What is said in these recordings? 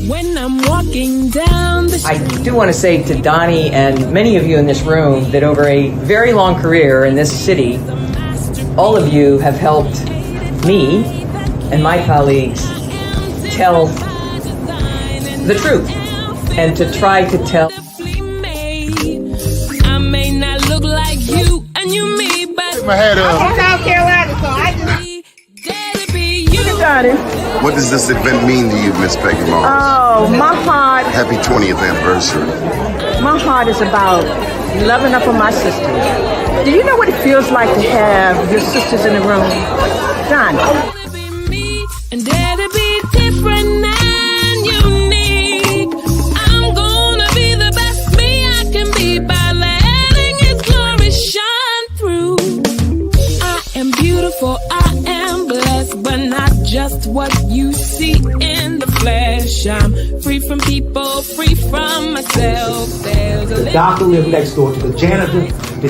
When I'm walking down the street. I do want to say to Doni and many of you in this room that over a very long career in this city, all of you have helped me and my colleagues tell the truth and to try to tell. I may not look like you and you me, but my head up. I'm from South Carolina, so I just. What does this event mean to you, Miss Peggy Moss? Oh, my heart. Happy 20th anniversary. My heart is about loving up on my sisters. Do you know what it feels like to have your sisters in the room? Done. And dare to be different and unique. I'm gonna be the best me I can be by letting His glory shine through. I am beautiful, I am blessed, but not just what you see in the flesh. I'm free from people, free from myself. The doctor lived next door to the janitor, to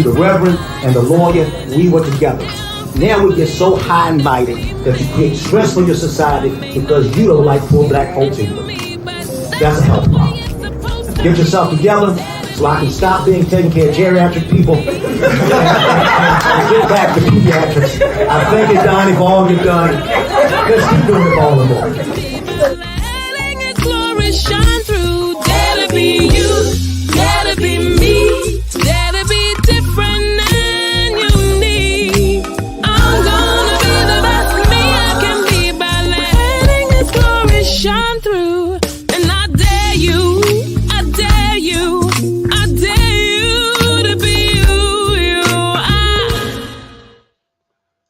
the reverend, and the lawyer. We were together. Now we get so high and mighty that you create stress for your society because you don't like poor black folks either. That's a health problem. Get yourself together so I can stop being taking care of geriatric people and get back to pediatrics. I thank you, Doni, for all you've done. Let's keep doing it all the more. Letting His glory shine through. Dare to be you, dare to be me, dare to be different and unique. I'm gonna be the best me I can be by letting His glory shine through. And I dare you, I dare you, I dare you to be you.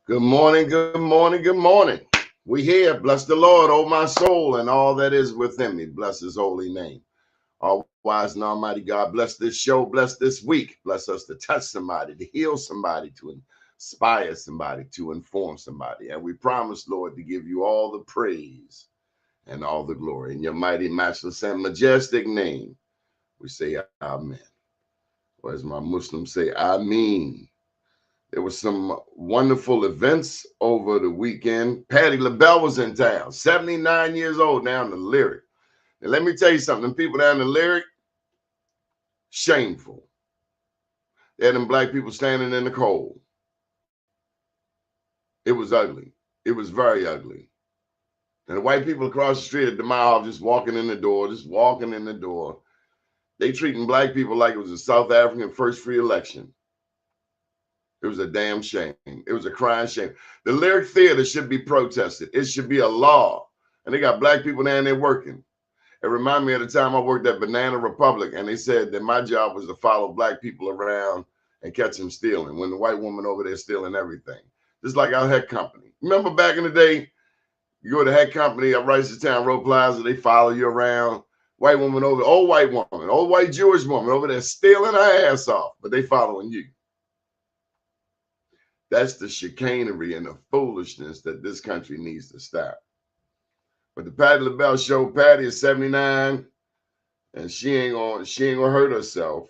Good morning, good morning, good morning. We here. Bless the Lord, oh my soul, and all that is within me. Bless His holy name. All wise and almighty God, bless this show, bless this week. Bless us to touch somebody, to heal somebody, to inspire somebody, to inform somebody. And we promise, Lord, to give you all the praise and all the glory. In your mighty, matchless, and majestic name, we say amen. Or as my Muslims say, Ameen. There were some wonderful events over the weekend. Patti LaBelle was in town, 79 years old now in the Lyric. And let me tell you something, them people down in the Lyric, shameful. They had them black people standing in the cold. It was ugly. It was very ugly. And the white people across the street at the mile just walking in the door. They treating black people like it was a South African first free election. It was a damn shame. It was a crying shame. The Lyric Theater should be protested. It should be a law. And they got black people down there working. It reminded me of the time I worked at Banana Republic, and they said that my job was to follow black people around and catch them stealing when the white woman over there stealing everything. Just like our head company. Remember back in the day, you go to head company at Ricerstown Road Plaza, they follow you around. White woman over, old white Jewish woman over there stealing her ass off, but they following you. That's the chicanery and the foolishness that this country needs to stop. But the Patti LaBelle show, Patti is 79, and she ain't gonna hurt herself.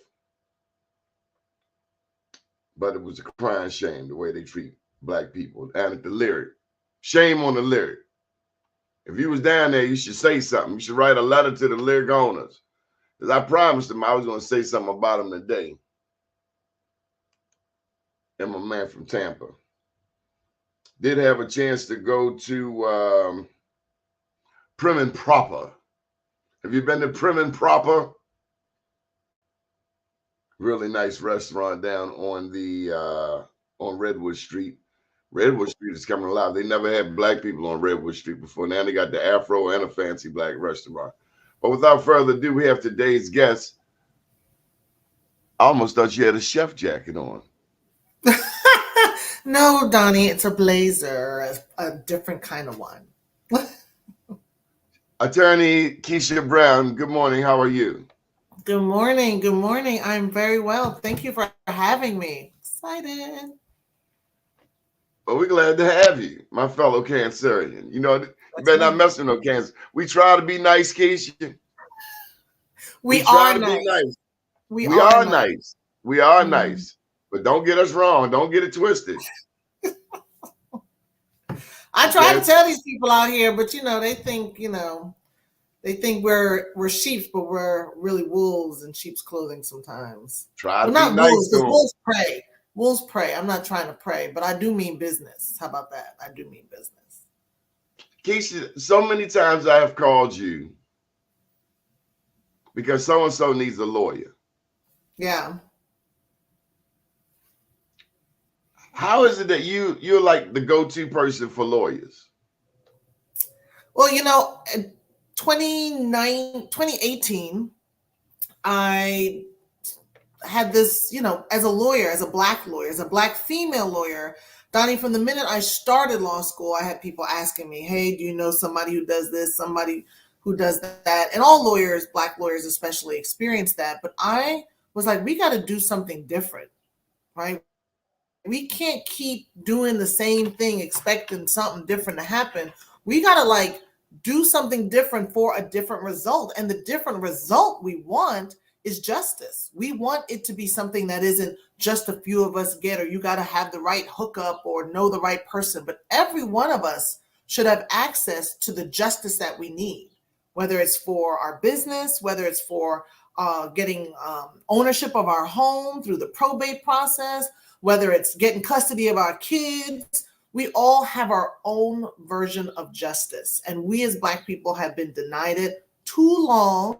But it was a crying shame the way they treat black people. And at the Lyric, shame on the Lyric. If you was down there, you should say something. You should write a letter to the Lyric owners, because I promised them I was gonna say something about them today. And my man from Tampa did have a chance to go to Prim and Proper. Have you been to Prim and Proper? Really nice restaurant down on the on Redwood Street. Redwood Street is coming alive. They never had black people on Redwood Street before. Now they got the Afro and a fancy black restaurant. But without further ado, we have today's guest. I almost thought you had a chef jacket on. No, Doni, it's a blazer, a different kind of one. Attorney Kisha Brown, good morning. How are you? Good morning. Good morning. I'm very well. Thank you for having me. Excited. Well, we're glad to have you, my fellow Cancerian. You know, you better not mess with no Cancer. We try to be nice, Kisha. We are nice. We are nice. We are nice. But don't get us wrong. Don't get it twisted. I try to tell these people out here, but, you know, they think, you know, They think we're sheep, but we're really wolves in sheep's clothing sometimes. Try to Well, be not nice wolves, to because them. wolves prey. Wolves prey. I'm not trying to pray, but I do mean business. How about that? I do mean business. Kisha, so many times I have called you because so-and-so needs a lawyer. Yeah. How is it that you're like the go-to person for lawyers? Well, in 2018, I had this, as a lawyer, as a black lawyer, as a black female lawyer, Doni, from the minute I started law school, I had people asking me, hey, do you know somebody who does this, somebody who does that? And all lawyers, black lawyers especially, experience that. But I was like, we got to do something different, right? We can't keep doing the same thing, expecting something different to happen. We got to do something different for a different result. And the different result we want is justice. We want it to be something that isn't just a few of us get, or you got to have the right hookup or know the right person, but every one of us should have access to the justice that we need, whether it's for our business, whether it's for getting ownership of our home through the probate process, whether it's getting custody of our kids. We all have our own version of justice. And we as Black people have been denied it too long,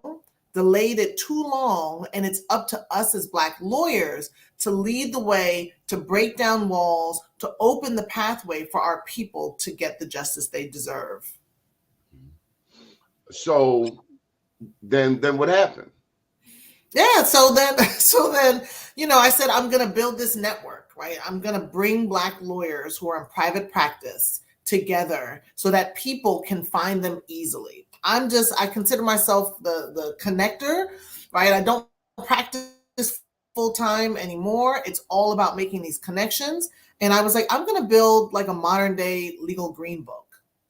delayed it too long. And it's up to us as Black lawyers to lead the way, to break down walls, to open the pathway for our people to get the justice they deserve. So then what happened? Yeah, so then, I said, I'm going to build this network, right? I'm going to bring Black lawyers who are in private practice together so that people can find them easily. I consider myself the connector, right? I don't practice full time anymore. It's all about making these connections. And I was like, I'm going to build like a modern day legal green book,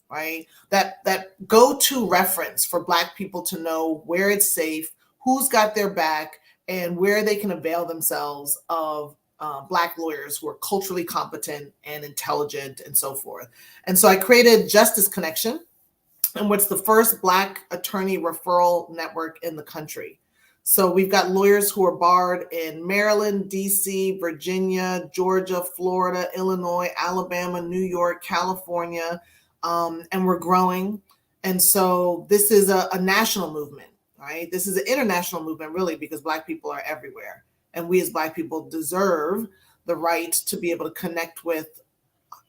right? That go-to reference for Black people to know where it's safe, who's got their back, and where they can avail themselves of Black lawyers who are culturally competent and intelligent and so forth. And so I created Justice Connection, and what's the first Black attorney referral network in the country. So we've got lawyers who are barred in Maryland, DC, Virginia, Georgia, Florida, Illinois, Alabama, New York, California, and we're growing. And so this is a national movement. Right? This is an international movement, really, because Black people are everywhere. And we as Black people deserve the right to be able to connect with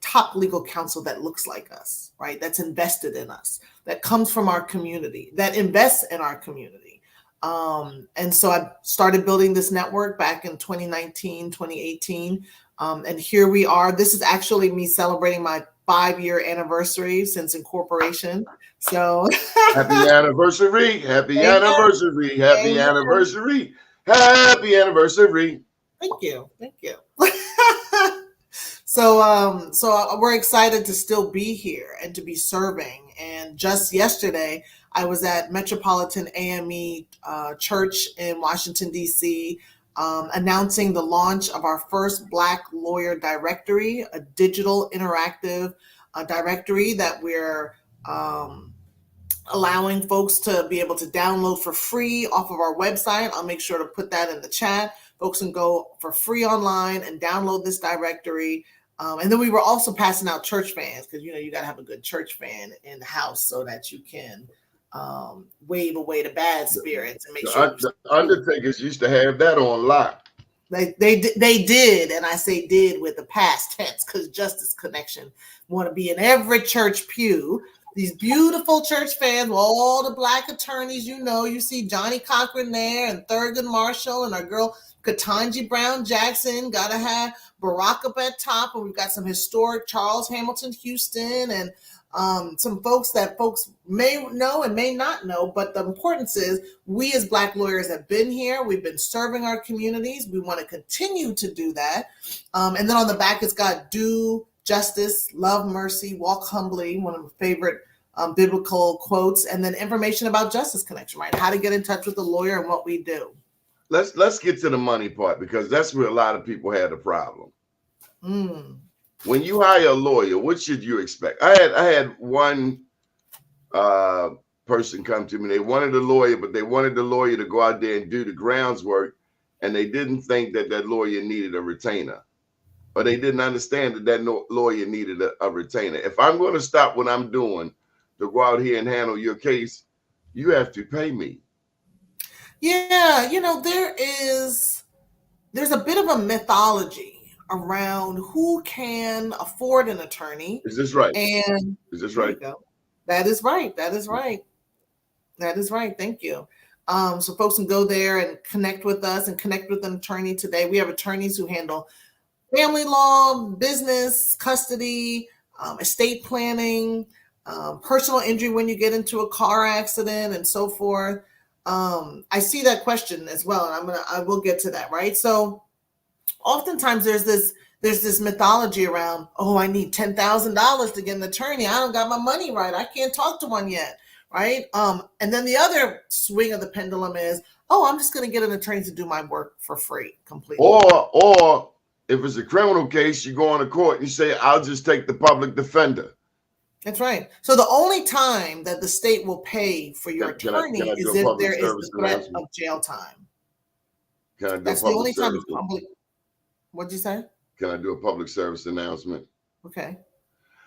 top legal counsel that looks like us, right? That's invested in us, that comes from our community, that invests in our community. And so I started building this network back in 2019, 2018. And here we are. This is actually me celebrating my 5-year anniversary since incorporation. So happy anniversary, happy Amen. anniversary, happy Amen. anniversary, happy anniversary. Thank you. So we're excited to still be here and to be serving. And just yesterday, I was at Metropolitan AME Church in Washington, D.C., announcing the launch of our first Black lawyer directory, a digital interactive directory that we're allowing folks to be able to download for free off of our website. I'll make sure to put that in the chat. Folks can go for free online and download this directory. And then we were also passing out church fans because, you got to have a good church fan in the house so that you can wave away the bad spirits and make sure. The Undertakers used to have that on lock. They did, and I say did with the past tense because Justice Connection want to be in every church pew. These beautiful church fans with all the Black attorneys, you see Johnny Cochran there and Thurgood Marshall and our girl Ketanji Brown Jackson. Got to have Barack up at top, and we've got some historic Charles Hamilton Houston and some folks that folks may know and may not know. But the importance is we as Black lawyers have been here. We've been serving our communities. We want to continue to do that. And then on the back, it's got do justice, love mercy, walk humbly, one of my favorite biblical quotes, and then information about Justice Connection, right? How to get in touch with a lawyer and what we do. Let's get to the money part because that's where a lot of people had a problem. When you hire a lawyer, what should you expect? I had one person come to me. They wanted a lawyer, but they wanted the lawyer to go out there and do the groundswork, and they didn't think that that lawyer needed a retainer, or they didn't understand that that lawyer needed a retainer. If I'm going to stop what I'm doing to go out here and handle your case, you have to pay me. Yeah, there's a bit of a mythology around who can afford an attorney. Is this right? And is this right? That is right. That is right. That is right. Thank you. So folks can go there and connect with us and connect with an attorney today. We have attorneys who handle family law, business, custody, estate planning, personal injury when you get into a car accident, and so forth. I see that question as well, and I will get to that, right? So oftentimes there's this mythology around, oh, I need $10,000 to get an attorney. I don't got my money right. I can't talk to one yet, right? And then the other swing of the pendulum is, oh, I'm just going to get an attorney to do my work for free, completely. Or if it's a criminal case, you go on to court and you say, I'll just take the public defender. That's right. So the only time that the state will pay for your attorney is if there is the threat of jail time. That's the only time the public. What'd you say? Can I do a public service announcement? Okay.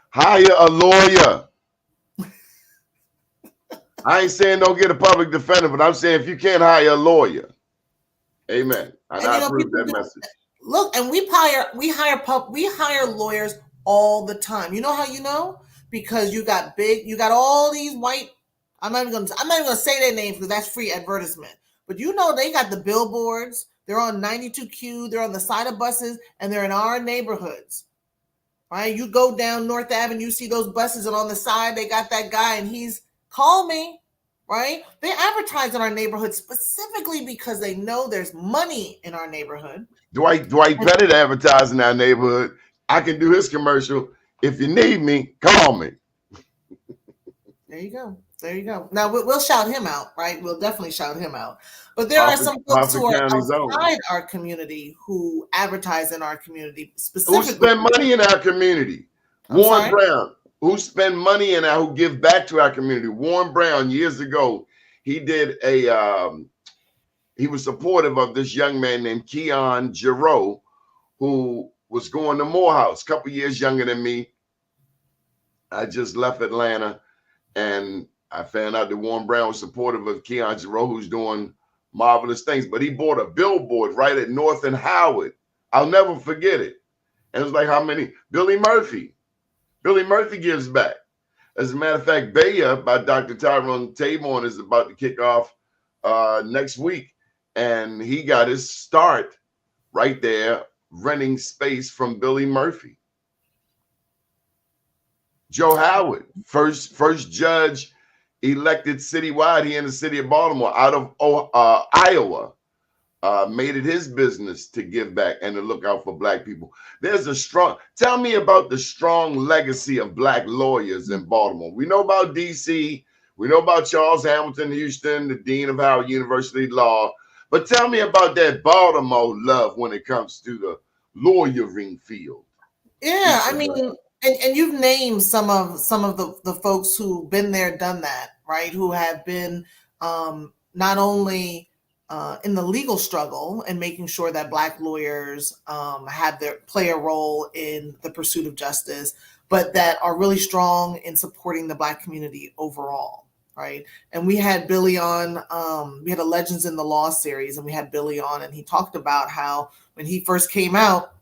Hire a lawyer. I ain't saying don't get a public defender, but I'm saying if you can't hire a lawyer, amen. And I approve that message. Look, and we hire lawyers all the time. You know how you know? Because you got all these white. I'm not even gonna say their names because that's free advertisement. But they got the billboards. They're on 92Q. They're on the side of buses, and they're in our neighborhoods. Right? You go down North Avenue, you see those buses, and on the side they got that guy, and he's call me. Right? They advertise in our neighborhood specifically because they know there's money in our neighborhood. Dwight Pettit advertising in our neighborhood. I can do his commercial. If you need me, call me. There you go. Now we'll shout him out, right? We'll definitely shout him out. But there are some folks who are outside our community who advertise in our community specifically. Who spend money in our community? Warren Brown. Who spend money in who give back to our community? Warren Brown, years ago, he did he was supportive of this young man named Keon Giroux, who was going to Morehouse, a couple years younger than me. I just left Atlanta, and I found out that Warren Brown was supportive of Keon Giroux, who's doing marvelous things. But he bought a billboard right at North and Howard. I'll never forget it. And it was like, how many? Billy Murphy gives back. As a matter of fact, Bayer by Dr. Tyrone Taborn is about to kick off next week. And he got his start right there, renting space from Billy Murphy. Joe Howard, first judge elected citywide here in the city of Baltimore out of Iowa, made it his business to give back and to look out for Black people. Tell me about the strong legacy of Black lawyers in Baltimore. We know about DC. We know about Charles Hamilton Houston, the Dean of Howard University Law. But tell me about that Baltimore love when it comes to the lawyering field. Yeah, I mean, and you've named some of the folks who've been there, done that, right? Who have been not only in the legal struggle and making sure that Black lawyers play a role in the pursuit of justice, but that are really strong in supporting the Black community overall. Right. And we had Billy on, we had a Legends in the Law series, and we had Billy on, and he talked about how when he first came out,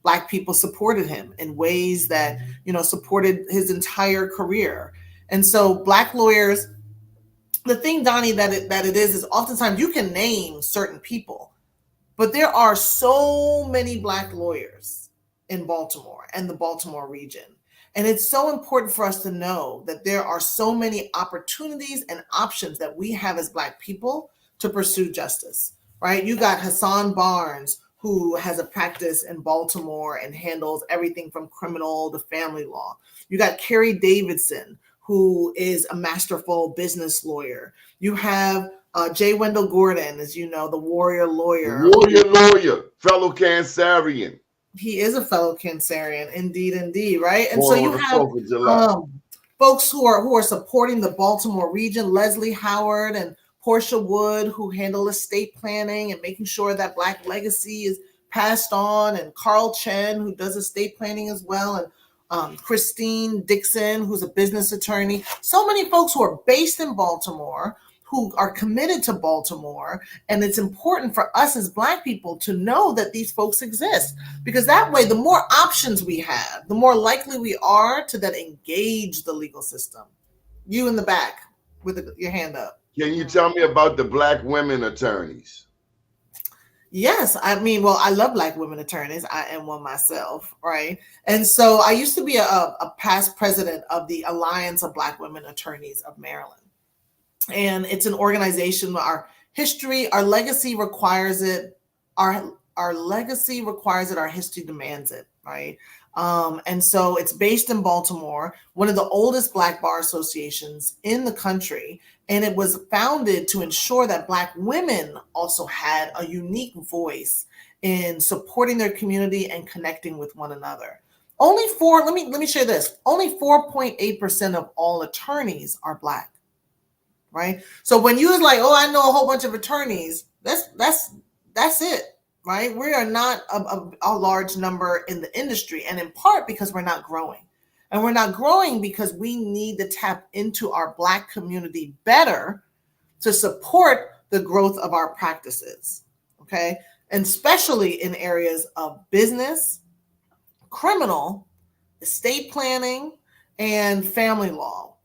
Black people supported him in ways that, supported his entire career. And so Black lawyers, the thing, Doni, that it is oftentimes you can name certain people, but there are so many Black lawyers in Baltimore and the Baltimore region. And it's so important for us to know that there are so many opportunities and options that we have as Black people to pursue justice, right? You got Hassan Barnes, who has a practice in Baltimore and handles everything from criminal to family law. You got Carrie Davidson, who is a masterful business lawyer. You have J. Wendell Gordon, as you know, the warrior lawyer. Fellow Cancerian. He is a fellow Cancerian, indeed, right? And so you have folks who are supporting the Baltimore region, Leslie Howard and Portia Wood, who handle estate planning and making sure that Black legacy is passed on, and Carl Chen, who does estate planning as well, and Christine Dixon, who's a business attorney. So many folks who are based in Baltimore, who are committed to Baltimore. And it's important for us as Black people to know that these folks exist, because that way, the more options we have, the more likely we are to then engage the legal system. You in the back with your hand up. Can you tell me about the Black women attorneys? Yes, I mean, well, I love Black women attorneys. I am one myself, right? And so I used to be a past president of the Alliance of Black Women Attorneys of Maryland. And it's an organization where our history, our legacy requires it. Our legacy requires it. Our history demands it, right? And so it's based in Baltimore, one of the oldest Black bar associations in the country. And it was founded to ensure that Black women also had a unique voice in supporting their community and connecting with one another. Let me share this. Only 4.8% of all attorneys are Black, right? So when you was like, oh, I know a whole bunch of attorneys, that's it, right? We are not a large number in the industry, and in part because we're not growing. And we're not growing because we need to tap into our Black community better to support the growth of our practices, okay? And especially in areas of business, criminal, estate planning, and family law.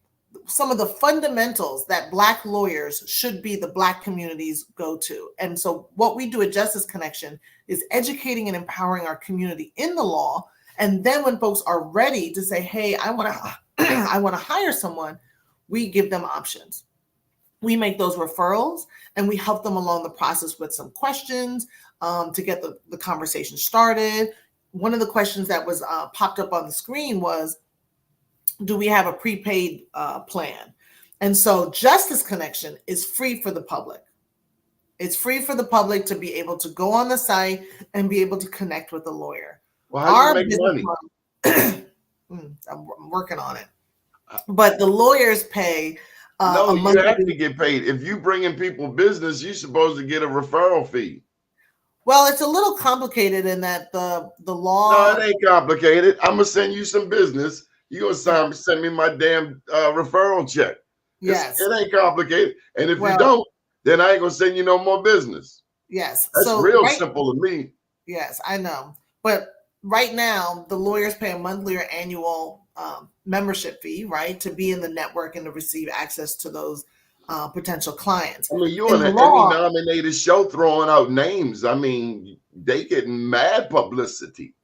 Some of the fundamentals that Black lawyers should be the Black community's go-to. And so what we do at Justice Connection is educating and empowering our community in the law. And then when folks are ready to say, hey, I want to hire someone, we give them options. We make those referrals and we help them along the process with some questions to get the conversation started. One of the questions that was popped up on the screen was, do we have a prepaid plan? And so Justice Connection is free for the public. It's free for the public to be able to go on the site and be able to connect with a lawyer. Well, how do you make money? I'm working on it. But the lawyers pay. No, you have to get paid. If you bring in people business, you're supposed to get a referral fee. Well, it's a little complicated in that the law. No, it ain't complicated. I'm gonna send you some business. You're gonna send me my damn referral check. Yes. It ain't complicated. And if you don't, then I ain't gonna send you no more business. Yes. That's real simple to me. Yes, I know. But right now, the lawyers pay a monthly or annual membership fee, right, to be in the network and to receive access to those potential clients. I mean, you're on an Emmy-nominated show throwing out names. I mean, they getting mad publicity.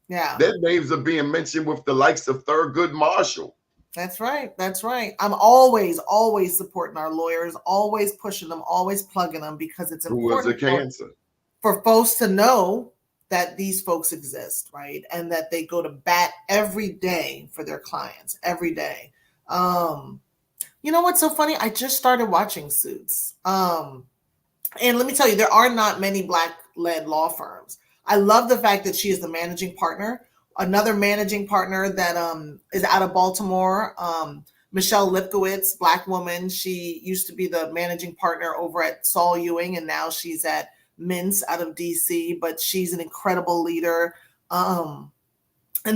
Yeah. Their names are being mentioned with the likes of Thurgood Marshall. That's right. That's right. I'm always supporting our lawyers, always pushing them, always plugging them, because it's important for folks to know that these folks exist, right? And that they go to bat every day for their clients, every day. You know what's so funny? I just started watching Suits. And let me tell you, there are not many Black-led law firms. I love the fact that she is the managing partner. Another managing partner that is out of Baltimore, Michelle Lipkowitz, Black woman. She used to be the managing partner over at Saul Ewing, and now she's at Mintz out of DC, but she's an incredible leader. And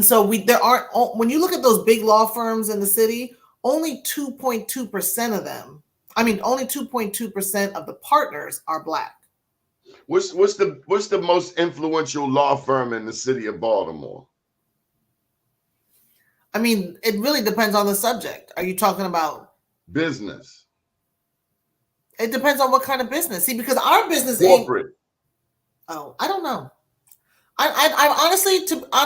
so when you look at those big law firms in the city, only 2.2% of them, only 2.2% of the partners are Black. What's the most influential law firm in the city of Baltimore? It really depends on the subject. Are you talking about business? It depends on what kind of business. See, because our business corporate. I don't know. I honestly, I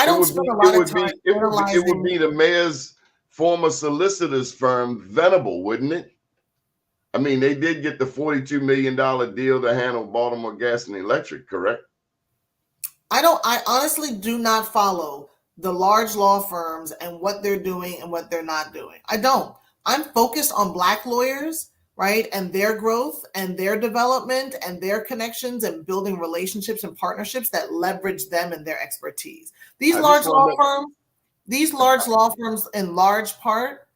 don't spend a lot of time analyzing. It would be the mayor's former solicitor's firm, Venable, wouldn't it? They did get the $42 million deal to handle Baltimore Gas and Electric, correct? I honestly do not follow the large law firms and what they're doing and what they're not doing. I don't. I'm focused on Black lawyers, right? And their growth and their development and their connections and building relationships and partnerships that leverage them and their expertise. These large law firms, These large law firms, in large part,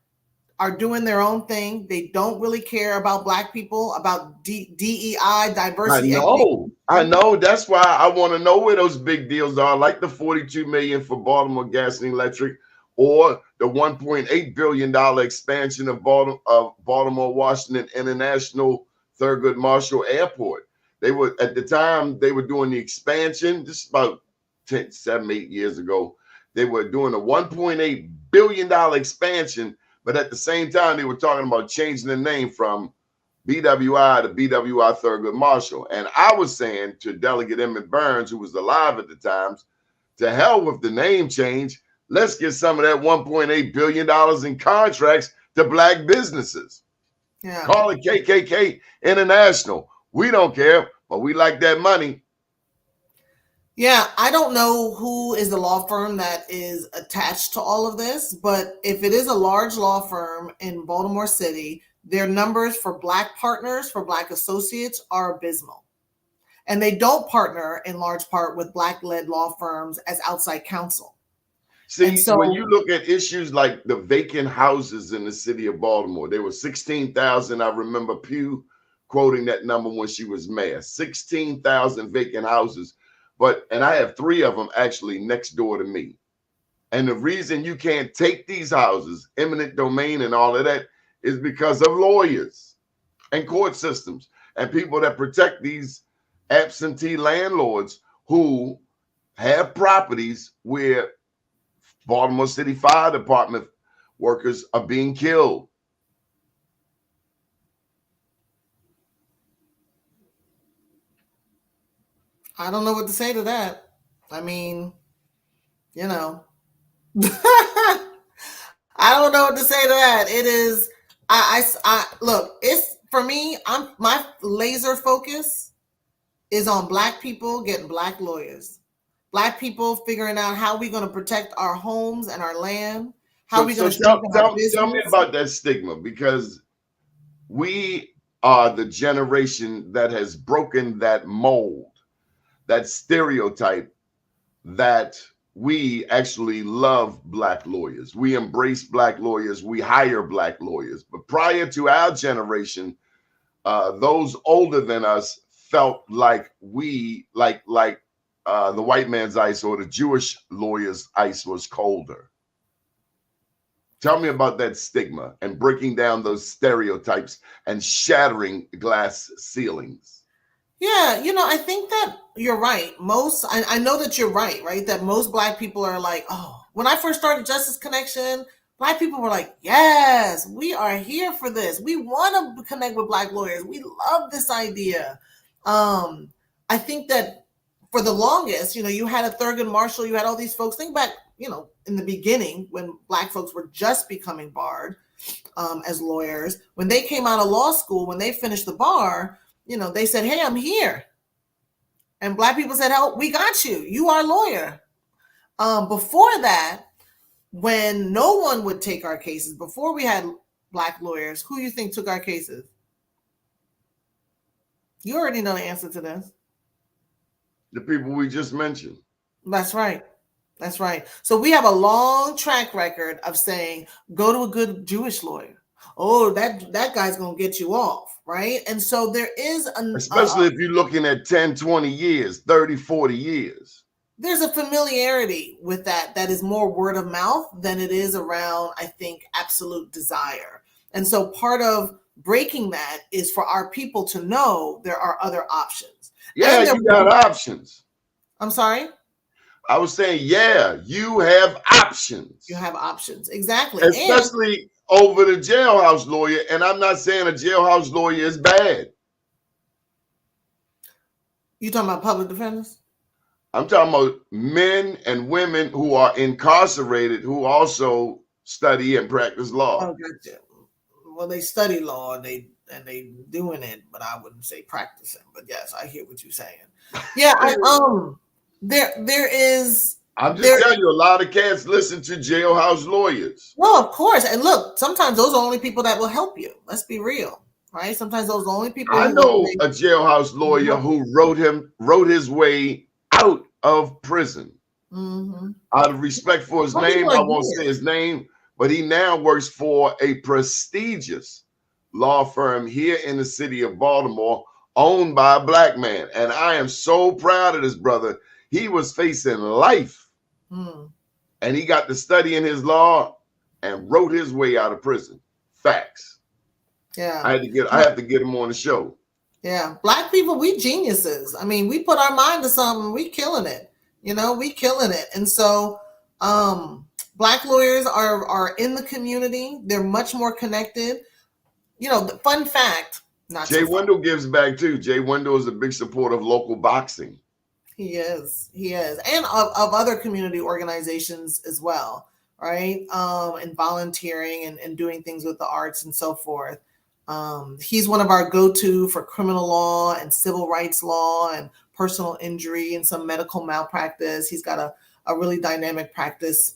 are doing their own thing. They don't really care about Black people, about DEI, diversity, equity. I know. That's why I want to know where those big deals are, like the $42 million for Baltimore Gas and Electric, or the $1.8 billion expansion of Baltimore Washington International Thurgood Marshall Airport. They were, at the time, they were doing the expansion. This is about 7, 8 years ago. They were doing a $1.8 billion expansion, but at the same time, they were talking about changing the name from BWI to BWI Thurgood Marshall. And I was saying to Delegate Emmett Burns, who was alive at the time, to hell with the name change. Let's get some of that $1.8 billion in contracts to Black businesses. Yeah. Call it KKK International. We don't care, but we like that money. Yeah, I don't know who is the law firm that is attached to all of this, but if it is a large law firm in Baltimore City, their numbers for Black partners, for Black associates, are abysmal. And they don't partner in large part with Black-led law firms as outside counsel. See, when you look at issues like the vacant houses in the city of Baltimore, there were 16,000. I remember Pew quoting that number when she was mayor, 16,000 vacant houses. And I have 3 of them actually next door to me. And the reason you can't take these houses, eminent domain and all of that, is because of lawyers and court systems and people that protect these absentee landlords who have properties where Baltimore City Fire Department workers are being killed. I don't know what to say to that. I mean, you know, I don't know what to say to that. It is, I look, it's for me, my laser focus is on Black people getting Black lawyers, Black people figuring out how we're going to protect our homes and our land, how we're going to strengthen our business. Tell me about that stigma, because we are the generation that has broken that mold, that stereotype that we actually love Black lawyers. We embrace Black lawyers. We hire Black lawyers. But prior to our generation, those older than us felt like we, like the white man's ice or the Jewish lawyer's ice was colder. Tell me about that stigma and breaking down those stereotypes and shattering glass ceilings. Yeah, I think that you're right. I know that you're right? That most Black people are like, oh, when I first started Justice Connection, Black people were like, yes, we are here for this. We want to connect with Black lawyers. We love this idea. I think that for the longest, you had a Thurgood Marshall, you had all these folks. Think back, in the beginning when Black folks were just becoming barred as lawyers. When they came out of law school, when they finished the bar, they said, hey, I'm here. And Black people said, oh, we got you. You are a lawyer. Before that, when no one would take our cases, before we had Black lawyers, who you think took our cases? You already know the answer to this. The people we just mentioned. That's right. That's right. So we have a long track record of saying, go to a good Jewish lawyer. Oh, that guy's going to get you off, right? And so there is especially if you're looking at 10, 20 years, 30, 40 years. There's a familiarity with that is more word of mouth than it is around, I think, absolute desire. And so part of breaking that is for our people to know there are other options. Yeah, you got options. I'm sorry? I was saying, yeah, you have options. You have options, exactly. Especially over the jailhouse lawyer. And I'm not saying a jailhouse lawyer is bad. You talking about public defenders? I'm talking about men and women who are incarcerated who also study and practice law. Oh, gotcha. Well, they study law and they doing it, but I wouldn't say practicing. But yes, I hear what you're saying. Yeah, there is. I'm just telling you, a lot of cats listen to jailhouse lawyers. Well, of course, and look, sometimes those are only people that will help you. Let's be real, right? Sometimes those are the only people. I know a jailhouse lawyer who wrote his way out of prison. Out of respect for his name, I won't say his name, but he now works for a prestigious law firm here in the city of Baltimore, owned by a black man. And I am so proud of this brother. He was facing life, and he got to study in his law and wrote his way out of prison. Facts. Yeah. I have to get him on the show. Yeah. Black people, we geniuses. I mean, we put our mind to something, we killing it. You know, we killing it. And so black lawyers are in the community. They're much more connected. You know, the fun fact, Jay Wendell gives back too. Jay Wendell is a big supporter of local boxing. He is. And of other community organizations as well, right? And volunteering and doing things with the arts and so forth. He's one of our go-to for criminal law and civil rights law and personal injury and some medical malpractice. He's got a really dynamic practice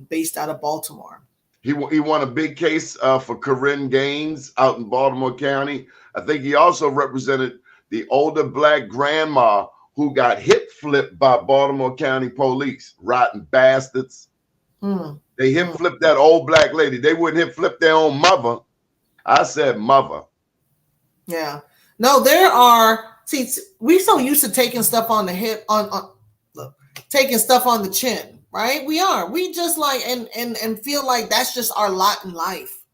based out of Baltimore. He won a big case for Corinne Gaines out in Baltimore County. I think he also represented the older black grandma who got hip flipped by Baltimore County police. Rotten bastards. They hip flipped that old black lady. They wouldn't hip flip their own mother. I said mother. Yeah. No, there are. See, we so used to taking stuff on the hip, taking stuff on the chin, right? We are. We just like and feel like that's just our lot in life.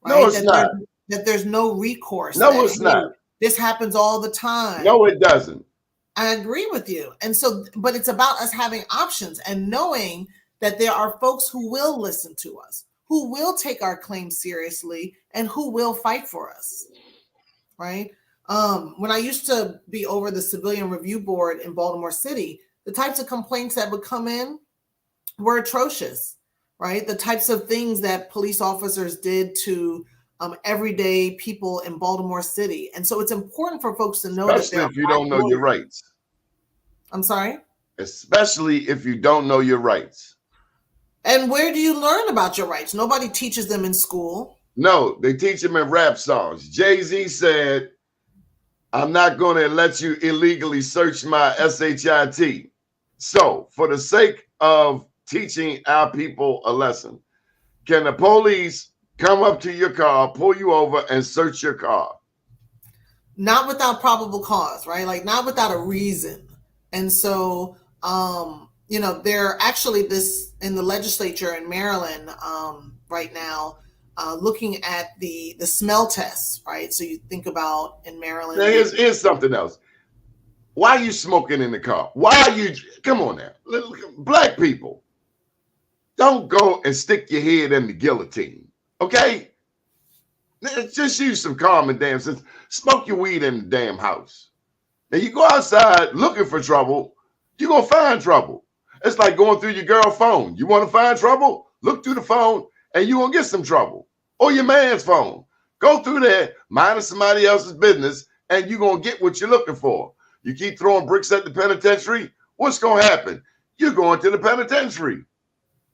Right? No, it's not. That there's no recourse. No, it's not. This happens all the time. No, it doesn't. I agree with you. And so, but it's about us having options and knowing that there are folks who will listen to us, who will take our claims seriously, and who will fight for us, right? When I used to be over the Civilian Review Board in Baltimore City, the types of complaints that would come in were atrocious, right? The types of things that police officers did to everyday people in Baltimore City. And so it's important for folks to know especially if you don't know your rights. I'm sorry? Especially if you don't know your rights. And where do you learn about your rights? Nobody teaches them in school. No, they teach them in rap songs. Jay-Z said, I'm not going to let you illegally search my SHIT. So, for the sake of teaching our people a lesson, can the police come up to your car, pull you over, and search your car? Not without probable cause, right? Like not without a reason. And so, you know, they're actually this in the legislature in Maryland right now, looking at the smell tests, right? So you think about in Maryland. Now here's something else. Why are you smoking in the car? Why are you, come on now, black people, don't go and stick your head in the guillotine, okay? Just use some common damn sense. Smoke your weed in the damn house. Now you go outside looking for trouble, you're going to find trouble. It's like going through your girl's phone. You want to find trouble? Look through the phone and you're going to get some trouble. Or your man's phone. Go through there, mind somebody else's business, and you're going to get what you're looking for. You keep throwing bricks at the penitentiary, what's going to happen? You're going to the penitentiary.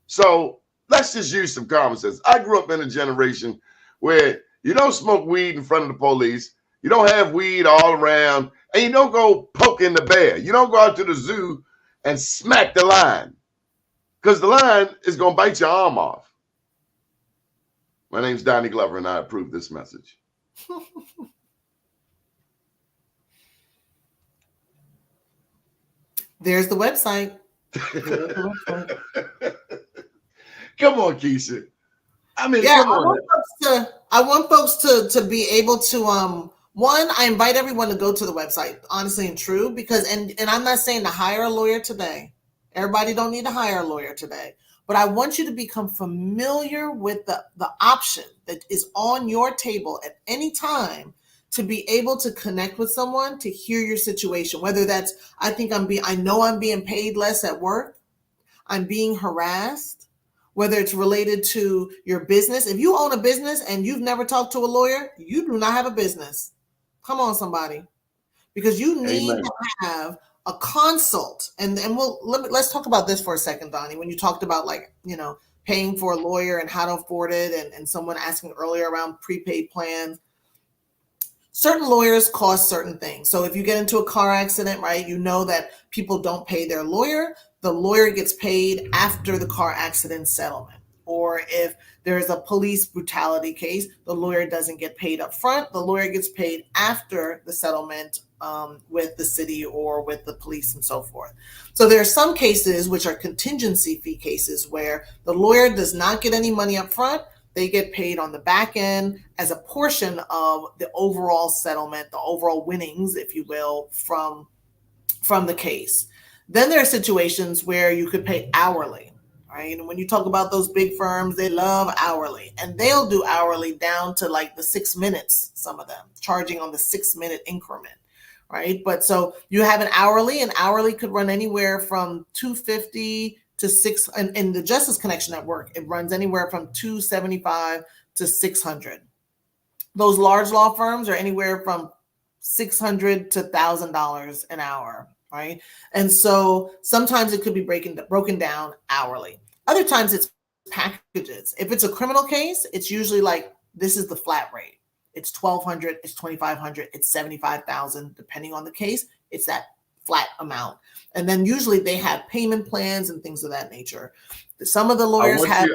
So let's just use some common sense. I grew up in a generation where you don't smoke weed in front of the police. You don't have weed all around. And you don't go poking the bear. You don't go out to the zoo and smack the lion. Because the lion is going to bite your arm off. My name's Donnie Glover, and I approve this message. There's the website. Come on, Kisha. I mean, yeah, come on. I want folks to be able to one, I invite everyone to go to the website, honestly and true, because and I'm not saying to hire a lawyer today. Everybody don't need to hire a lawyer today. But I want you to become familiar with the option that is on your table at any time to be able to connect with someone, to hear your situation, whether that's, I know I'm being paid less at work, I'm being harassed, whether it's related to your business. If you own a business and you've never talked to a lawyer, you do not have a business. Come on, somebody, because you need to have a consult. And let's talk about this for a second, Donnie, when you talked about paying for a lawyer and how to afford it, and someone asking earlier around prepaid plans. Certain lawyers cost certain things. So if you get into a car accident, right, you know that people don't pay their lawyer. the lawyer gets paid after the car accident settlement. Or if there's a police brutality case, the lawyer doesn't get paid up front. The lawyer gets paid after the settlement with the city or with the police and so forth. So there are some cases which are contingency fee cases where the lawyer does not get any money up front. They get paid on the back end as a portion of the overall settlement, the overall winnings, if you will, from the case. Then there are situations where you could pay hourly, right? And when you talk about those big firms, they love hourly, and they'll do hourly down to like the 6 minutes, some of them charging on the 6-minute increment, right? But so you have an hourly, and hourly could run anywhere from $250 to $600, and in the Justice Connection Network, it runs anywhere from $275 to $600. Those large law firms are anywhere from $600 to $1,000 an hour, right? And so sometimes it could be broken down hourly. Other times it's packages. If it's a criminal case, it's usually like, this is the flat rate. It's $1,200, it's $2,500, it's $75,000, depending on the case. It's that flat amount. And then usually they have payment plans and things of that nature. Some of the lawyers I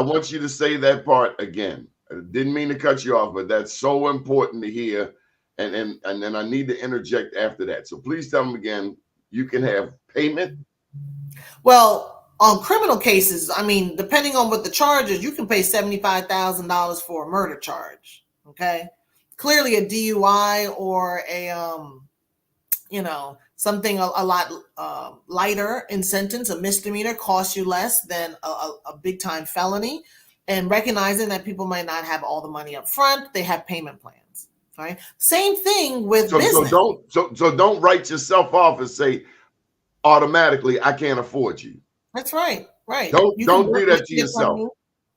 want you to say that part again. I didn't mean to cut you off, but that's so important to hear. And then I need to interject after that. So please tell them again, you can have payment. Well, on criminal cases, I mean, depending on what the charge is, you can pay $75,000 for a murder charge. Okay. Clearly a DUI or a, something a lot lighter in sentence, a misdemeanor costs you less than a big time felony. And recognizing that people might not have all the money up front, they have payment plans. Right? Same thing with business. So don't write yourself off and say automatically I can't afford you. That's right. Right. Don't do that to yourself.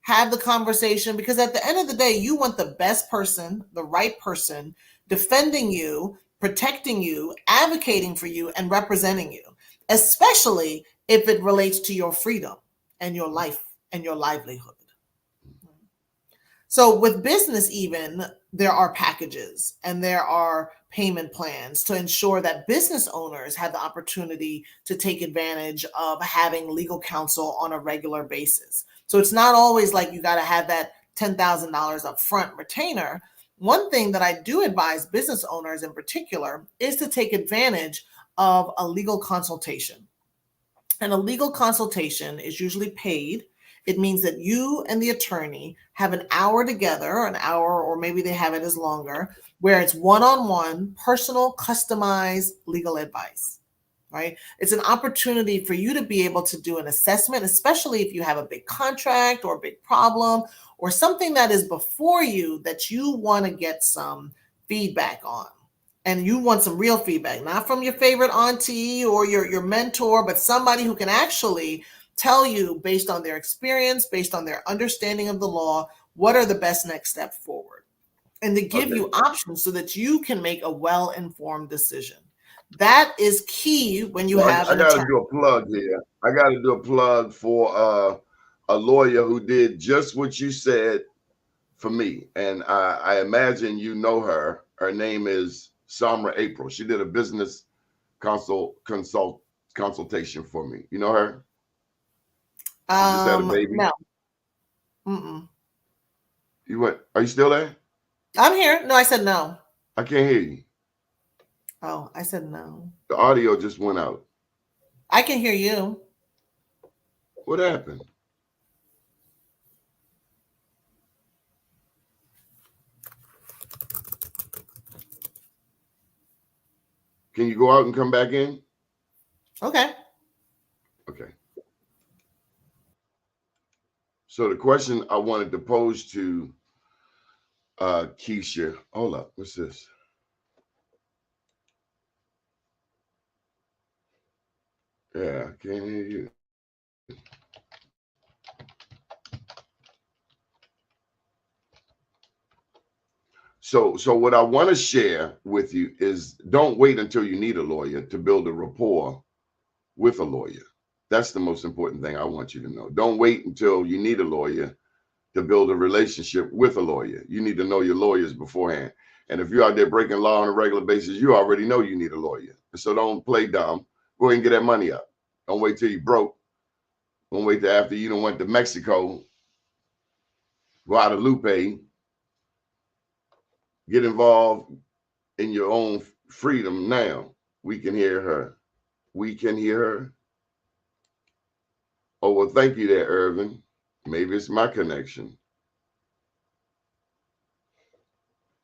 Have the conversation, because at the end of the day, you want the best person, the right person, defending you, protecting you, advocating for you, and representing you, especially if it relates to your freedom and your life and your livelihood. So with business, even, there are packages and there are payment plans to ensure that business owners have the opportunity to take advantage of having legal counsel on a regular basis. So it's not always like you got to have that $10,000 upfront retainer. One thing that I do advise business owners in particular is to take advantage of a legal consultation. And a legal consultation is usually paid. It means that you and the attorney have an hour together, an hour, or maybe they have it as longer, where it's one-on-one, personal, customized legal advice, right? It's an opportunity for you to be able to do an assessment, especially if you have a big contract or a big problem or something that is before you that you want to get some feedback on. And you want some real feedback, not from your favorite auntie or your mentor, but somebody who can actually tell you, based on their experience, based on their understanding of the law, what are the best next steps forward, and to give you options so that you can make a well-informed decision. That is key when you have an attorney. I got to do a plug here. I got to do a plug for a lawyer who did just what you said for me. And I imagine you know her. Her name is Samra April. She did a business consultation for me. You know her? You just had a baby? No. Mm-mm. You went? Are you still there? I'm here. No, I said no. I can't hear you. Oh, I said no. The audio just went out. I can hear you. What happened? Can you go out and come back in? Okay. Okay. So the question I wanted to pose to Kisha, hold up, what's this? Yeah, I can't hear you. So what I want to share with you is don't wait until you need a lawyer to build a rapport with a lawyer. That's the most important thing I want you to know. Don't wait until you need a lawyer to build a relationship with a lawyer. You need to know your lawyers beforehand. And if you're out there breaking law on a regular basis, you already know you need a lawyer. So don't play dumb. Go ahead and get that money up. Don't wait till you broke. Don't wait till after you done went to Mexico, Guadalupe. Get involved in your own freedom now. We can hear her. We can hear her. Oh, well, thank you there, Irvin. Maybe it's my connection.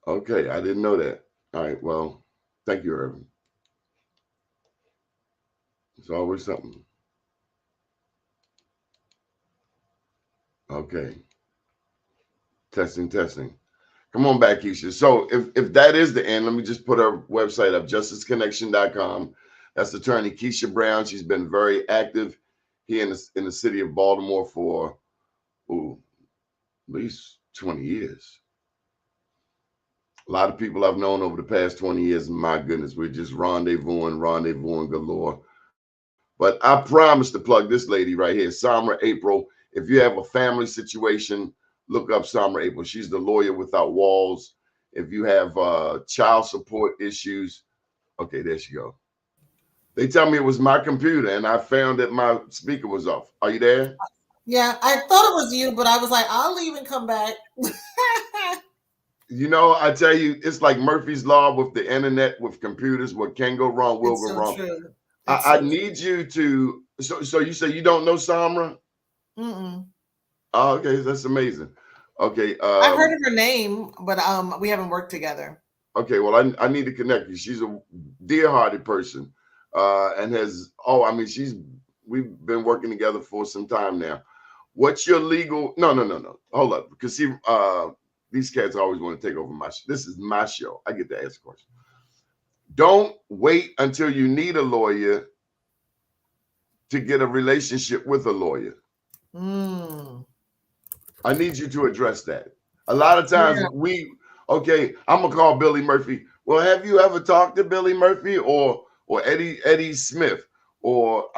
Okay, I didn't know that. All right, well, thank you, Irvin. It's always something. Okay. Testing. Come on back, Kisha. So if that is the end, let me just put her website up, justisconnection.com. That's attorney Kisha Brown. She's been very active here in the city of Baltimore for at least 20 years. A lot of people I've known over the past 20 years. My goodness, we're just rendezvousing galore. But I promise to plug this lady right here, Samra April. If you have a family situation, look up Samra April. She's the lawyer without walls. If you have child support issues, okay, there she go. They tell me it was my computer, and I found that my speaker was off. Are you there? Yeah, I thought it was you, but I was like, I'll leave and come back. You know, I tell you, it's like Murphy's Law with the internet, with computers. What can go wrong will go wrong. True. I need you to. So you say you don't know Samra? Mm-mm. Oh, okay, that's amazing. Okay, I've heard of her name, but we haven't worked together. Okay, well, I need to connect you. She's a dear-hearted person, and we've been working together for some time now. What's your legal? No. Hold up, because see, these cats always want to take over my show. This is my show. I get to ask questions. Don't wait until you need a lawyer to get a relationship with a lawyer. I need you to address that. A lot of times I'm gonna call Billy Murphy. Well, have you ever talked to Billy Murphy or Eddie Smith? Or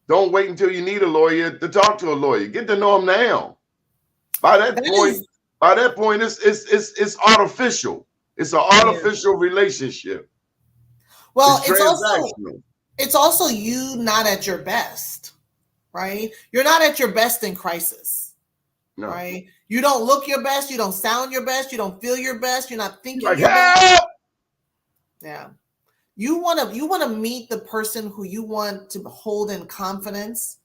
don't wait until you need a lawyer to talk to a lawyer. Get to know him now. By that point, it's artificial. It's an artificial relationship. Well, it's also you not at your best, right? You're not at your best in crisis, right? You don't look your best. You don't sound your best. You don't feel your best. You're not thinking your best. Yeah. You want to meet the person who you want to hold in confidence,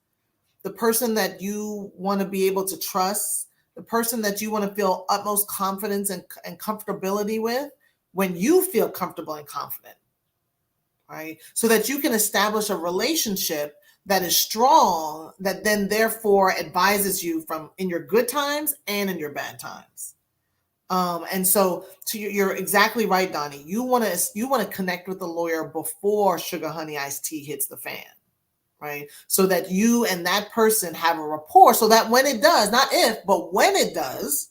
the person that you want to be able to trust, the person that you want to feel utmost confidence and comfortability with when you feel comfortable and confident, right? So that you can establish a relationship that is strong, that then therefore advises you in your good times and in your bad times. And so you're exactly right, Doni. You want to connect with the lawyer before sugar honey iced tea hits the fan, right? So that you and that person have a rapport, so that when it does, not if, but when it does,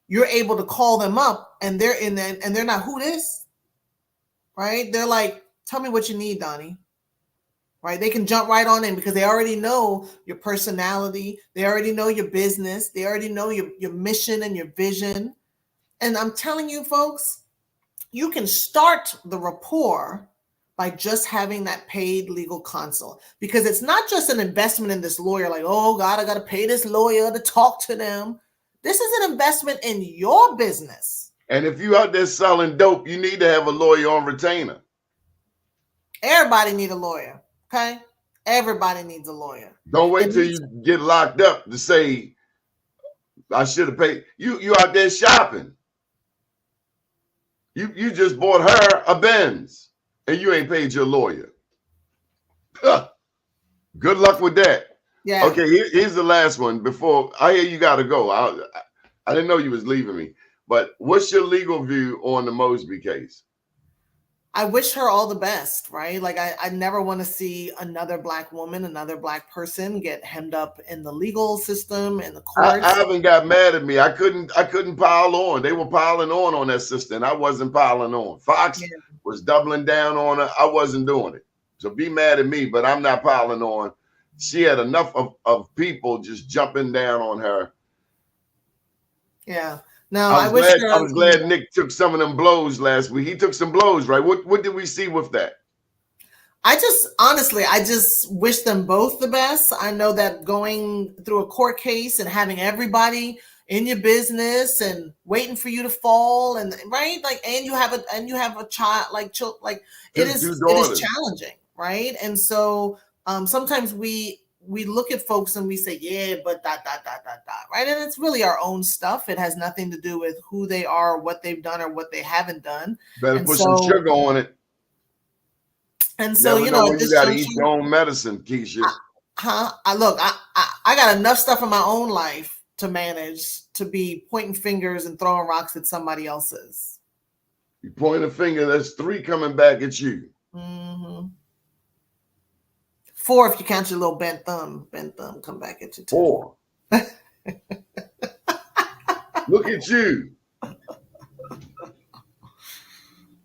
you're able to call them up and they're in there and they're not, who this, right? They're like, tell me what you need, Doni. Right? They can jump right on in because they already know your personality. They already know your business. They already know your mission and your vision. And I'm telling you, folks, you can start the rapport by just having that paid legal consult, because it's not just an investment in this lawyer. Like, oh God, I got to pay this lawyer to talk to them. This is an investment in your business. And if you out there selling dope, you need to have a lawyer on retainer. Everybody need a lawyer. Okay, everybody needs a lawyer. Don't wait till you get locked up to say, I should have paid. You out there shopping. You just bought her a Benz and you ain't paid your lawyer. Good luck with that. Yeah. Okay, here's the last one. Before I hear you got to go. I didn't know you was leaving me. But what's your legal view on the Mosby case? I wish her all the best, right? Like I never want to see another Black woman, another Black person get hemmed up in the legal system, in the courts. I haven't got mad at me. I couldn't pile on. They were piling on that sister, and I wasn't piling on. Fox was doubling down on her. I wasn't doing it. So be mad at me, but I'm not piling on. She had enough of people just jumping down on her. Yeah. No, I was glad Nick took some of them blows last week. He took some blows, right? What did we see with that? I just wish them both the best. I know that going through a court case and having everybody in your business and waiting for you to fall, and right, like, and you have a child, like Two it is daughters. challenging, right? And so sometimes we look at folks and we say, yeah, but dot dot dot dot dot, right? And it's really our own stuff. It has nothing to do with who they are, what they've done, or what they haven't done. Better And put some sugar on it. And so, Never know when you got to eat junction, your own medicine, Kisha. I got enough stuff in my own life to manage to be pointing fingers and throwing rocks at somebody else's. You point a finger, there's 3 coming back at you. Mm-hmm. 4 if you count your little bent thumb. Bent thumb come back at you too. 4. Look at you.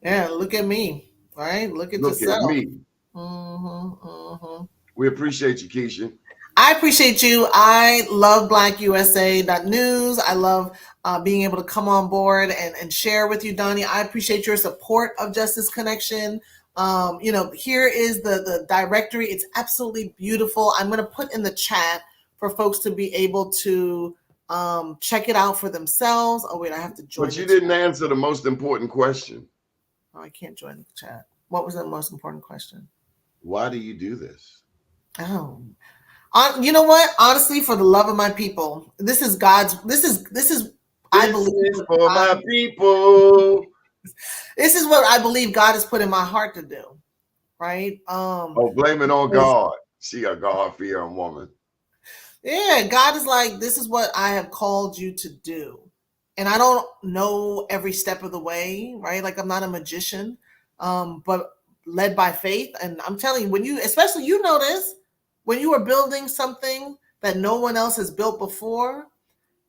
Yeah, look at me. All right, look at yourself. Look at me. Mm-hmm, mm-hmm. We appreciate you, Kisha. I appreciate you. I love BlackUSA.news. I love being able to come on board and share with you, Doni. I appreciate your support of Justice Connection. Here is the directory. It's absolutely beautiful. I'm going to put in the chat for folks to be able to check it out for themselves. Oh, wait, I have to join. But you didn't answer the most important question. Oh, I can't join the chat. What was the most important question? Why do you do this? Oh, you know what? Honestly, for the love of my people, this is God's. This is. I believe for my people. This is what I believe God has put in my heart to do. Right? Blame it on God. She a God-fearing woman. Yeah, God is like, this is what I have called you to do. And I don't know every step of the way, right? Like, I'm not a magician, but led by faith. And I'm telling you, especially you know this, when you are building something that no one else has built before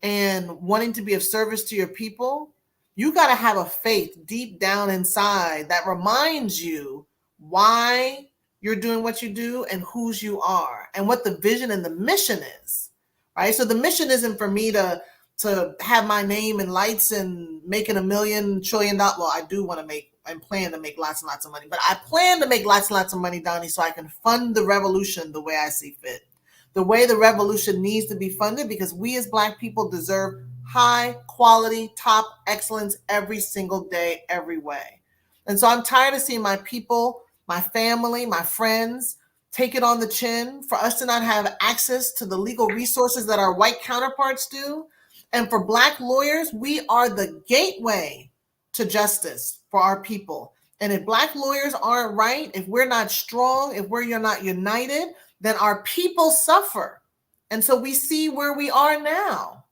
and wanting to be of service to your people, you got to have a faith deep down inside that reminds you why you're doing what you do and whose you are and what the vision and the mission is, right? So the mission isn't for me to have my name in lights and making $1 million trillion. Well, I do want to make, and plan to make lots and lots of money, but I plan to make lots and lots of money, Doni, so I can fund the revolution the way I see fit, the way the revolution needs to be funded, because we as Black people deserve high quality, top excellence every single day, every way. And so I'm tired of seeing my people, my family, my friends take it on the chin for us to not have access to the legal resources that our white counterparts do. And for Black lawyers, we are the gateway to justice for our people. And if Black lawyers aren't right, if we're not strong, if we're not united, then our people suffer. And so we see where we are now.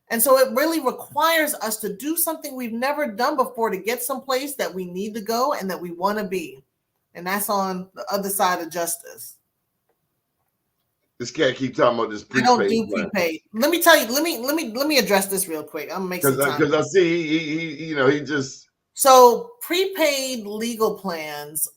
And so it really requires us to do something we've never done before to get someplace that we need to go and that we want to be. And that's on the other side of justice. This cat keep talking about this prepaid. I don't do prepaid. Let me tell you. Let me address this real quick. I'm gonna make some time. Because I see he just. So prepaid legal plans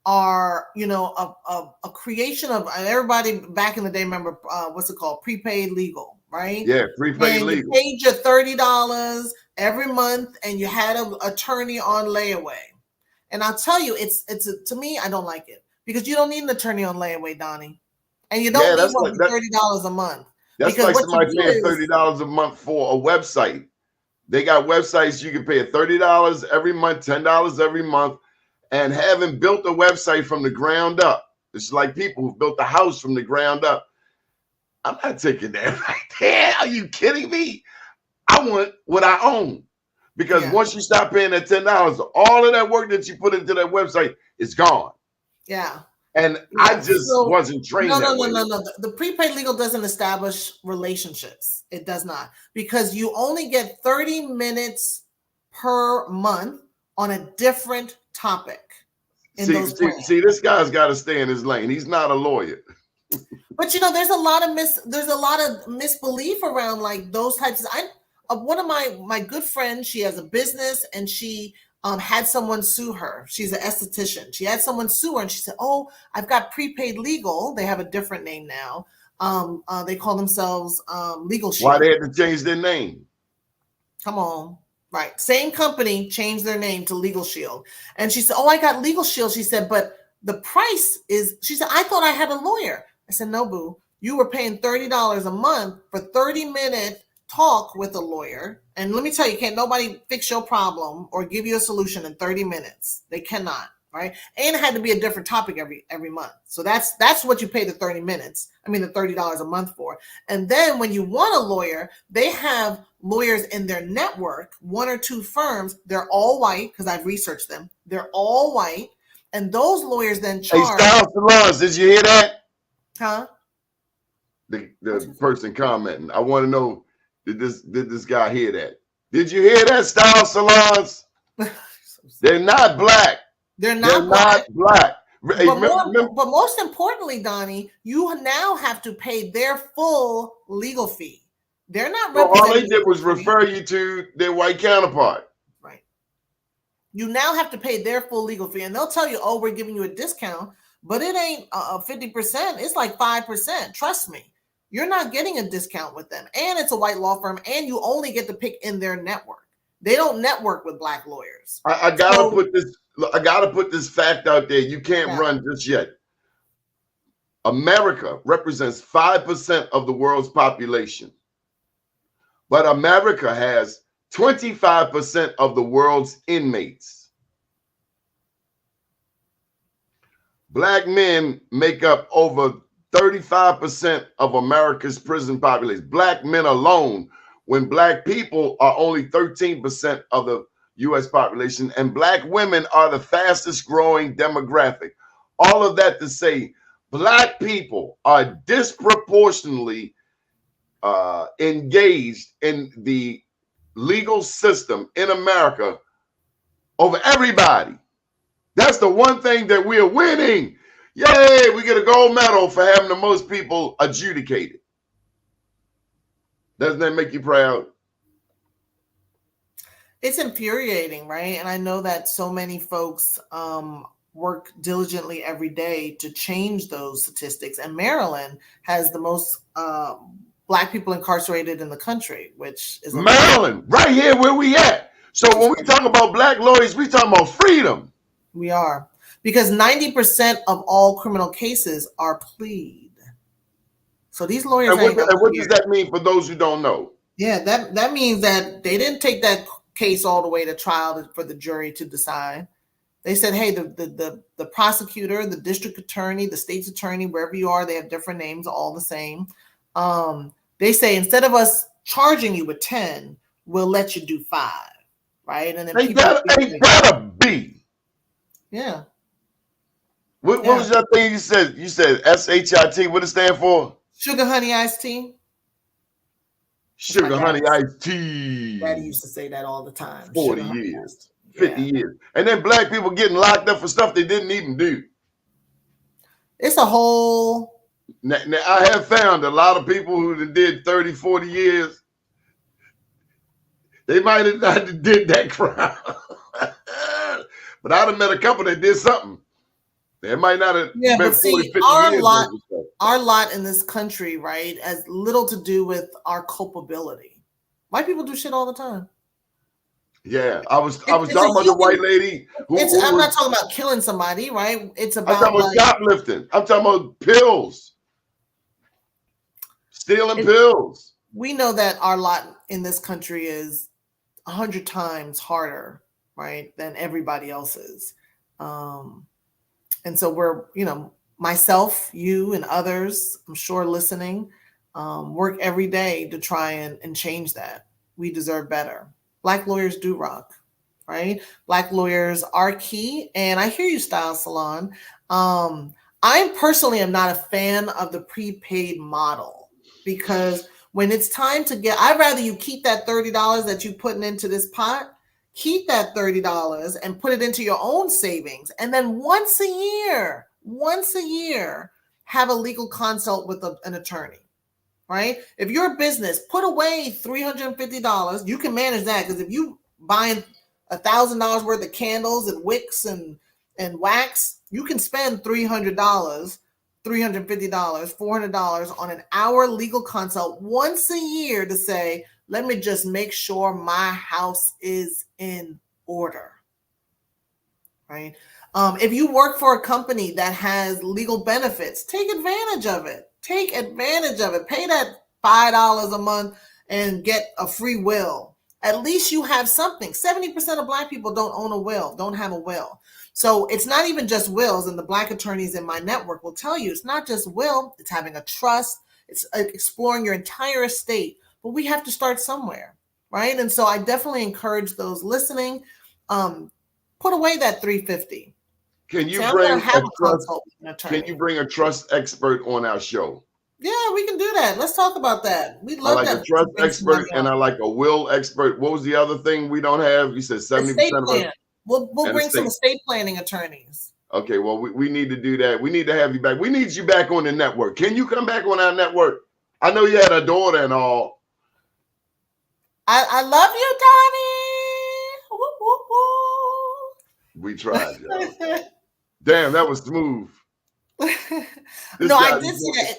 are a creation of, everybody back in the day. Remember what's it called? Prepaid legal, right? Yeah, prepaid legal. You paid your $30 every month, and you had an attorney on layaway. And I'll tell you, it's to me, I don't like it, because you don't need an attorney on layaway, Doni. And you don't need more than $30 a month. That's like somebody paying $30 a month for a website. They got websites you can pay $30 every month, $10 every month, and having built a website from the ground up. It's like people who built the house from the ground up. I'm not taking that right there. Are you kidding me? I want what I own. Because once you stop paying that $10, all of that work that you put into that website is gone. Yeah. And I just wasn't trained. No. The prepaid legal doesn't establish relationships. It does not, because you only get 30 minutes per month on a different topic. See, this guy's got to stay in his lane. He's not a lawyer. But there's a lot of misbelief around like those types. One of my good friends, she has a business, and she had someone sue her. She's an esthetician. She had someone sue her, and she said, "Oh, I've got prepaid legal." They have a different name now. They call themselves Legal Shield. Why they had to change their name? Come on. Right. Same company changed their name to Legal Shield. And she said, "Oh, I got Legal Shield." She said, "But the price is, she said, I thought I had a lawyer. I said, no, boo. You were paying $30 a month for 30-minute talk with a lawyer. And let me tell you, can't nobody fix your problem or give you a solution in 30 minutes. They cannot, right? And it had to be a different topic every month. So that's what you pay the 30 minutes. I mean, the $30 a month for. And then when you want a lawyer, they have lawyers in their network, 1 or 2 firms. They're all white, because I've researched them. They're all white. And those lawyers then charge. Hey, Style Salons, did you hear that? Huh? The person commenting. I want to know, did this guy hear that? Did you hear that, Style Salons? They're not black. They're not black. But most importantly, Donnie, you now have to pay their full legal fee. They're not representing. All they did was refer you to their white counterpart. Right. You now have to pay their full legal fee, and they'll tell you, "Oh, we're giving you a discount," but it ain't 50%. It's like 5%. Trust me, you're not getting a discount with them, and it's a white law firm, and you only get to pick in their network. They don't network with black lawyers. I gotta put this fact out there. You can't run just yet. America represents 5% of the world's population, but America has 25% of the world's inmates. Black men make up over 35% of America's prison population. Black men alone, when black people are only 13% of the U.S. population, and black women are the fastest growing demographic. All of that to say, black people are disproportionately engaged in the legal system in America over everybody. That's the one thing that we're winning. Yay, we get a gold medal for having the most people adjudicated. Doesn't that make you proud? It's infuriating, right? And I know that so many folks work diligently every day to change those statistics. And Maryland has the most black people incarcerated in the country, which is Maryland, right here where we at. So when we talk about black lawyers, we talking about freedom. We are, because 90% of all criminal cases are plead. So these lawyers. And what does that mean for those who don't know? Yeah, that means that they didn't take that case all the way to trial for the jury to decide. They said, hey, the prosecutor, the district attorney, the state's attorney, wherever you are, they have different names, all the same. They say, instead of us charging you with 10, we'll let you do 5, right? And then ain't gotta be. Yeah. What was that thing you said? You said SHIT. What does it stand for? Sugar, honey, iced tea. Sugar, honey, iced tea. Daddy used to say that all the time. 40 years, 50 years. And then black people getting locked up for stuff they didn't even do. It's a whole. Now, I have found a lot of people who did 30, 40 years, they might have not did that crime. But I'd have met a couple that did something. They might not have been 40, 50 years. Our lot in this country, right, has little to do with our culpability. White people do shit all the time. Yeah, I was talking about the white lady. I'm not talking about killing somebody, right? It's about. I'm talking about shoplifting. I'm talking about pills, stealing pills. We know that our lot in this country is 100 times harder, right, than everybody else's. And so we're, myself, you, and others, I'm sure listening, work every day to try and change that. We deserve better. Black lawyers do rock, right? Black lawyers are key. And I hear you, Style Salon. I personally am not a fan of the prepaid model, because when it's time to I'd rather you keep that $30 that you're putting into this pot. Keep that $30 and put it into your own savings. And then once a year, have a legal consult with an attorney, right? If you're a business, put away $350. You can manage that, because if you buying $1,000 worth of candles and wicks and wax, you can spend $300, $350, $400 on an hour legal consult once a year to say, let me just make sure my house is in order, right? If you work for a company that has legal benefits, take advantage of it. Take advantage of it. Pay that $5 a month and get a free will. At least you have something. 70% of Black people don't own a will, don't have a will. So it's not even just wills, and the Black attorneys in my network will tell you it's not just will, it's having a trust, it's exploring your entire estate. But we have to start somewhere, right? And so I definitely encourage those listening, put away that $350. Can you Say, bring I'm gonna have a consult with an attorney. Can you bring a trust expert on our show? Yeah, we can do that. Let's talk about that. We I love like that. a trust expert and I like a will expert. What was the other thing we don't have? You said 70% of us. We'll bring some estate planning attorneys. Okay, well, we need to do that. We need to have you back. We need you back on the network. Can you come back on our network? I know you had a daughter and all. I love you, Doni. Woo, woo, woo. We tried, y'all. Damn, that was smooth. No, I did see that.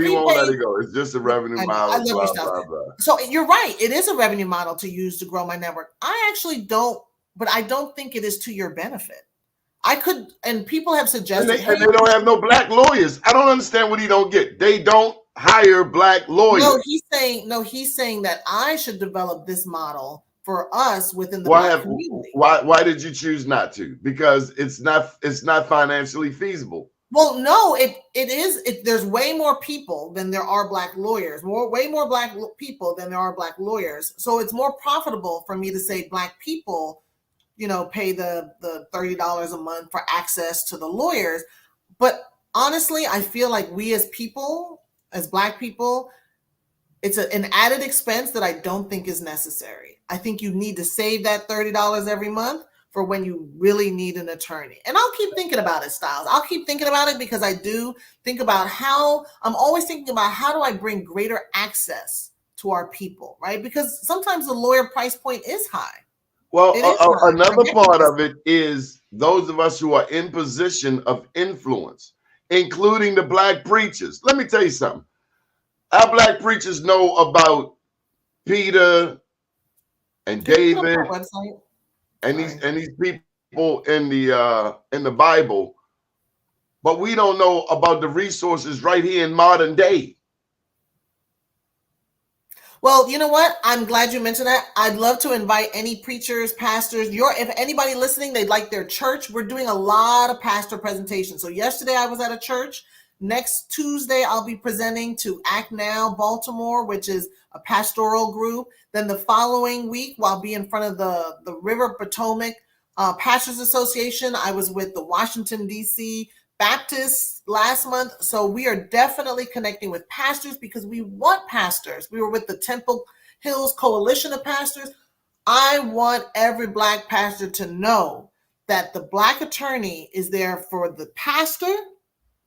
He won't let it go. It's just a revenue model. I love your stuff. So you're right. It is a revenue model to use to grow my network. I actually don't, but I don't think it is to your benefit. I could, and people have suggested. And they don't have no Black lawyers. I don't understand what he don't get. They don't hire Black lawyers. No, he's saying that I should develop this model for us within the Black community. Why did you choose not to? Because it's not financially feasible. Well, no, it is. There's way more people than there are Black lawyers. Way more Black people than there are Black lawyers. So it's more profitable for me to say Black people, pay the $30 a month for access to the lawyers. But honestly, I feel like we as people, as Black people, it's an added expense that I don't think is necessary. I think you need to save that $30 every month for when you really need an attorney. And I'll keep thinking about it, Styles. I'll keep thinking about it because I do think about I'm always thinking about how do I bring greater access to our people, right? Because sometimes the lawyer price point is high. Well, another part of it is those of us who are in position of influence, including the Black preachers. Let me tell you something. Our Black preachers know about Peter and David and these people in the Bible, but we don't know about the resources right here in modern day. Well, you know what? I'm glad you mentioned that. I'd love to invite any preachers, pastors. If anybody listening, they'd like their church. We're doing a lot of pastor presentations. So yesterday I was at a church. Next Tuesday, I'll be presenting to Act Now Baltimore, which is a pastoral group. Then the following week, I'll be in front of the River Potomac Pastors Association. I was with the Washington, D.C. Baptists last month. So we are definitely connecting with pastors because we want pastors. We were with the Temple Hills Coalition of Pastors. I want every Black pastor to know that the Black attorney is there for the pastor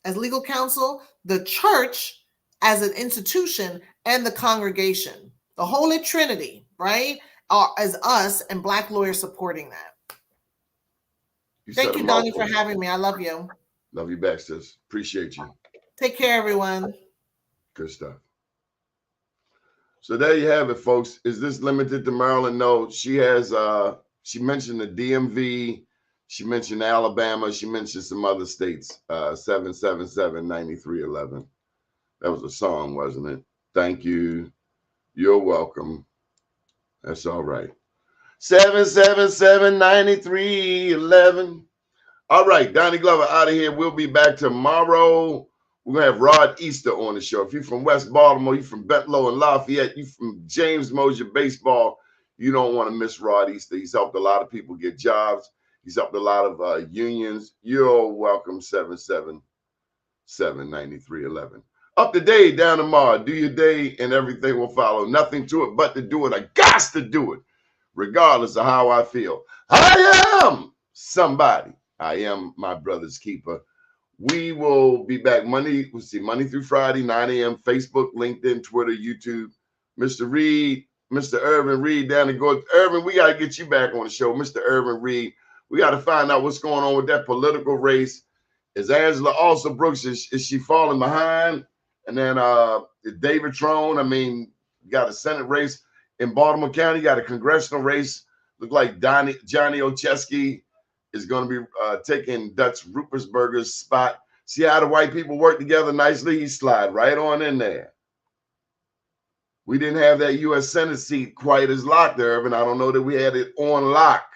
as legal counsel, the church as an institution, and the congregation. The Holy Trinity, right, as us and Black lawyers supporting that. Thank you, Doni, for having me. I love you. Love you back, sis. Appreciate you. Take care, everyone. Good stuff. So there you have it, folks. Is this limited to Maryland? No. She has, she mentioned the DMV. She mentioned Alabama. She mentioned some other states. 777-9311. That was a song, wasn't it? Thank you. You're welcome. That's all right. 777-9311. All right, Donnie Glover out of here. We'll be back tomorrow. We're going to have Rod Easter on the show. If you're from West Baltimore, you're from Bentlow and Lafayette, you're from James Mosier Baseball, you don't want to miss Rod Easter. He's helped a lot of people get jobs. He's helped a lot of unions. You're welcome, 777-9311. Up to date, down tomorrow. Do your day and everything will follow. Nothing to it but to do it. I got to do it, regardless of how I feel. I am somebody. I am my brother's keeper. We will be back Monday. We'll see Monday through Friday, 9 a.m. Facebook, LinkedIn, Twitter, YouTube. Mr. Reed, Mr. Irvin Reed down in Gordon. Irvin, we got to get you back on the show. Mr. Irvin Reed, we got to find out what's going on with that political race. Is Angela also Brooks, is she falling behind? And then David Trone, you got a Senate race in Baltimore County, you got a congressional race. Look like Johnny Ocheski is going to be taking Dutch Rupersberger's spot. See how the white people work together nicely? He slide right on in there. We didn't have that U.S. Senate seat quite as locked, Irvin. I don't know that we had it on lock.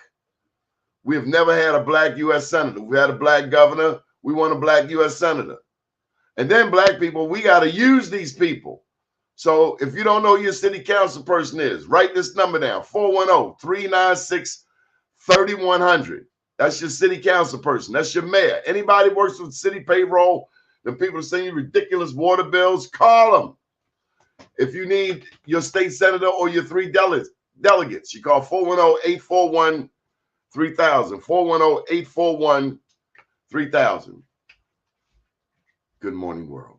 We have never had a black U.S. senator. We had a black governor. We want a black U.S. senator. And then black people, we got to use these people. So if you don't know who your city council person is, write this number down, 410-396-3100. That's your city council person. That's your mayor. Anybody works with city payroll, the people send you ridiculous water bills, call them. If you need your state senator or your 3 delegates, you call 410-841-3000. 410-841-3000. Good morning, world.